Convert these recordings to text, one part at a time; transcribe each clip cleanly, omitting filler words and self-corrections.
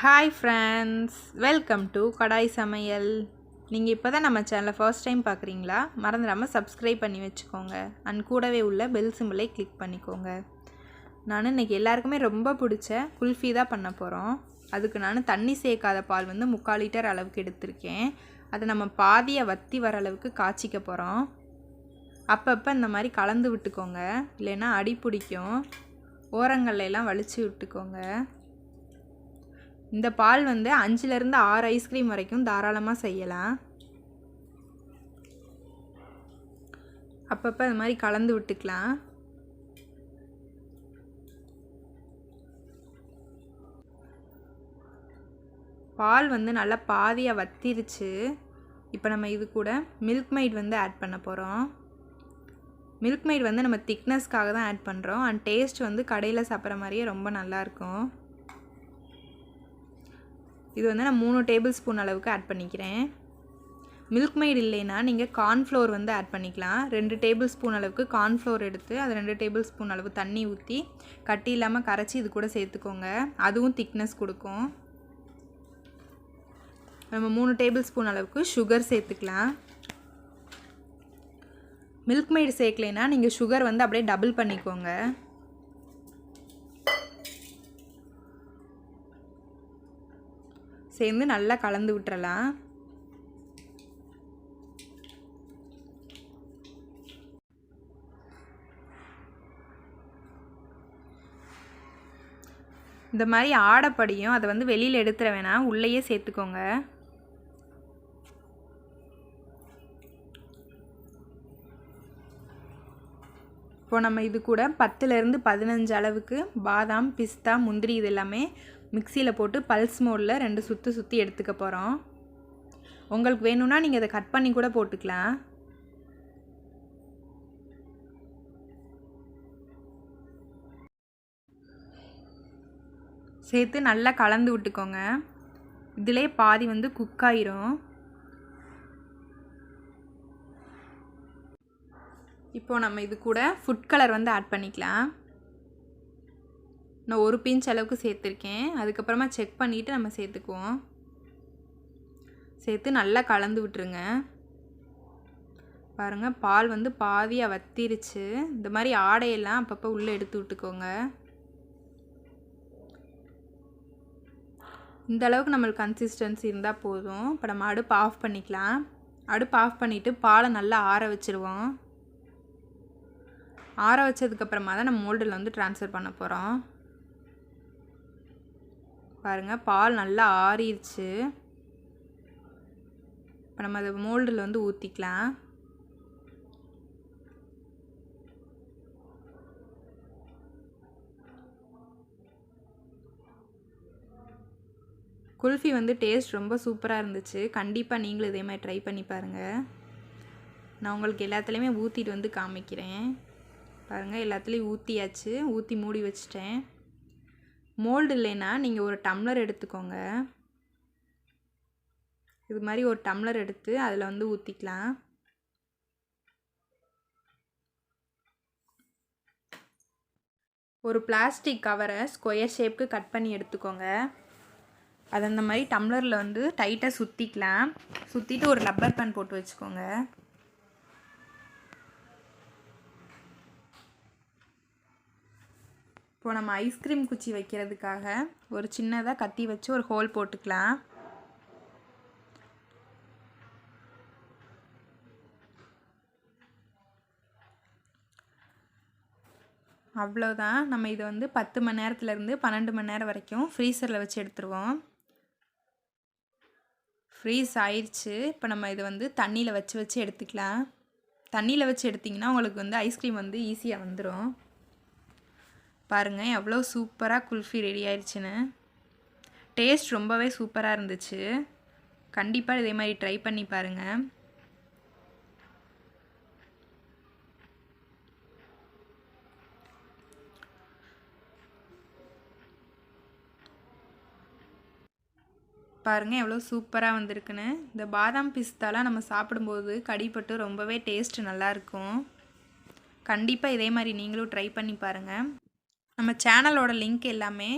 Hi friends, welcome to Kadai samayal. நீங்கள் இப்போ தான் நம்ம சேனலை ஃபர்ஸ்ட் டைம் பார்க்குறீங்களா? மறந்துடாமல் சப்ஸ்கிரைப் பண்ணி வச்சுக்கோங்க அண்ட் கூடவே உள்ள பெல் சிம்பிளை கிளிக் பண்ணிக்கோங்க. நான் இன்றைக்கி எல்லாருக்குமே ரொம்ப பிடிச்ச குல்ஃபி தான் பண்ண போகிறோம். அதுக்கு நான் தண்ணி சேர்க்காத பால் 3/4 லிட்டர் அளவுக்கு எடுத்திருக்கேன். அதை நம்ம பாதியை வற்றி வர அளவுக்கு காய்ச்சிக்க போகிறோம். அப்பப்போ இந்த மாதிரி கலந்து விட்டுக்கோங்க, இல்லைன்னா அடி பிடிக்கும். ஓரங்கள்ல எல்லாம் வலிச்சு விட்டுக்கோங்க. இந்த பால் 5லேருந்து 6 ஐஸ்கிரீம் வரைக்கும் தாராளமாக செய்யலாம். அப்பப்போ இந்த மாதிரி கலந்து விட்டுக்கலாம். பால் நல்லா பாதியாக வத்திருச்சு. இப்போ நம்ம இது கூட மில்க் மெய்ட் ஆட் பண்ண போகிறோம். மில்க் மெய்ட் நம்ம திக்னஸ்க்காக தான் ஆட் பண்ணுறோம். அண்ட் டேஸ்ட் கடையில் சாப்பிட்ற மாதிரியே ரொம்ப நல்லாயிருக்கும். இது நான் 3 டேபிள் ஸ்பூன் அளவுக்கு ஆட் பண்ணிக்கிறேன். மில்க் மெய்ட் இல்லைன்னா நீங்கள் கார்ன்ஃப்ளோர் ஆட் பண்ணிக்கலாம். 2 டேபிள் ஸ்பூன் அளவுக்கு கார்ன்ஃப்ளோர் எடுத்து அது 2 டேபிள் ஸ்பூன் அளவு தண்ணி ஊற்றி கட்டி இல்லாமல் கரைச்சி இது கூட சேர்த்துக்கோங்க. அதுவும் திக்னஸ் கொடுக்கும். நம்ம 3 டேபிள் ஸ்பூன் அளவுக்கு சுகர் சேர்த்துக்கலாம். மில்க் மெய்ட் சேர்க்கலைன்னா நீங்கள் சுகர் அப்படியே டபுள் பண்ணிக்கோங்க. சேர்ந்து நல்லா கலந்து விட்டுறலாம். இந்த மாதிரி ஆடப்படியும் அதை வெளியில் எடுத்துட வேணாம், உள்ளேயே சேர்த்துக்கோங்க. இப்போ நம்ம இது கூட 10லேருந்து 15 அளவுக்கு பாதாம், பிஸ்தா, முந்திரி இது எல்லாமே மிக்சியில் போட்டு பல்ஸ் மோடில் 2 சுற்று சுற்றி எடுத்துக்க போகிறோம். உங்களுக்கு வேணும்னா நீங்கள் அதை கட் பண்ணி கூட போட்டுக்கலாம். சேர்த்து நல்லா கலந்து விட்டுக்கோங்க. இதிலே பாதி குக் ஆயிரும். இப்போ நம்ம இது கூட ஃபுட் கலர் ஆட் பண்ணிக்கலாம். நான் 1 பிஞ்ச் அளவுக்கு சேர்த்துருக்கேன். அதுக்கப்புறமா செக் பண்ணிவிட்டு நம்ம சேர்த்துக்குவோம். சேர்த்து நல்லா கலந்து விட்டுருங்க. பாருங்கள், பால் பாதியாக வத்திருச்சு. இந்த மாதிரி ஆடையெல்லாம் அப்பப்போ உள்ளே எடுத்து விட்டுக்கோங்க. இந்த அளவுக்கு நம்மளுக்கு கன்சிஸ்டன்சி இருந்தால் போதும். இப்போ நம்ம அடுப்பு ஆஃப் பண்ணிக்கலாம். அடுப்பு ஆஃப் பண்ணிவிட்டு பாலை நல்லா ஆற வச்சுருவோம். ஆற வச்சதுக்கப்புறமா தான் நம்ம மோல்டில் ட்ரான்ஸ்ஃபர் பண்ண போகிறோம். பாருங்கள், பால் நல்லா ஆறிடுச்சு. இப்போ நம்ம அதை மோல்டில் ஊற்றிக்கலாம். குல்ஃபி டேஸ்ட் ரொம்ப சூப்பராக இருந்துச்சு. கண்டிப்பாக நீங்களும் இதே மாதிரி ட்ரை பண்ணி பாருங்கள். நான் உங்களுக்கு எல்லாத்துலேயுமே ஊற்றிட்டு காமிக்கிறேன். பாருங்கள், எல்லாத்துலேயும் ஊற்றியாச்சு. ஊற்றி மூடி வச்சிட்டேன். மோல்டு இல்லைன்னா நீங்கள் ஒரு டம்ளர் எடுத்துக்கோங்க. இது மாதிரி ஒரு டம்ளர் எடுத்து அதில் ஊற்றிக்கலாம். ஒரு பிளாஸ்டிக் கவரை ஸ்கொயர் ஷேப்புக்கு கட் பண்ணி எடுத்துக்கோங்க. அதை அந்த மாதிரி டம்ளரில் டைட்டாக சுற்றிக்கலாம். சுற்றிட்டு ஒரு ரப்பர் பேண்ட் போட்டு வச்சுக்கோங்க. இப்போ நம்ம ஐஸ்கிரீம் குச்சி வைக்கிறதுக்காக ஒரு சின்னதாக கத்தி வச்சு ஒரு ஹோல் போட்டுக்கலாம். அவ்வளோதான். நம்ம இதை 10 மணி நேரத்துலேருந்து 12 மணி நேரம் வரைக்கும் ஃப்ரீசரில் வச்சு எடுத்துருவோம். ஃப்ரீஸ் ஆயிடுச்சு. இப்போ நம்ம இதை தண்ணியில் வச்சு எடுத்துக்கலாம். தண்ணியில் வச்சு எடுத்திங்கன்னா உங்களுக்கு ஐஸ்கிரீம் ஈஸியாக வந்துடும். பாருங்கள், எவ்வளோ சூப்பராக குல்ஃபி ரெடி ஆயிடுச்சுன்னு. டேஸ்ட் ரொம்பவே சூப்பராக இருந்துச்சு. கண்டிப்பாக இதே மாதிரி ட்ரை பண்ணி பாருங்கள். பாருங்கள், எவ்வளோ சூப்பராக வந்திருக்குன்னு. இந்த பாதாம் பிஸ்தாலாம் நம்ம சாப்பிடும்போது கடிப்பட்டு ரொம்பவே டேஸ்ட் நல்லாயிருக்கும். கண்டிப்பாக இதே மாதிரி நீங்களும் ட்ரை பண்ணி பாருங்கள். நம்ம சேனலோட லிங்க் எல்லாமே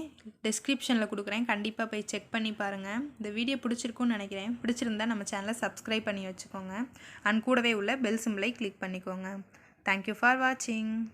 டிஸ்கிரிப்ஷனில் கொடுக்குறேன், கண்டிப்பாக போய் செக் பண்ணி பாருங்கள். இந்த வீடியோ பிடிச்சிருக்குன்னு நினைக்கிறேன். பிடிச்சிருந்தா நம்ம சேனலை சப்ஸ்கிரைப் பண்ணி வச்சுக்கோங்க. அண்ட் கூடவே உள்ள பெல் சிம்பிளை கிளிக் பண்ணிக்கோங்க. தேங்க்யூ ஃபார் வாட்சிங்.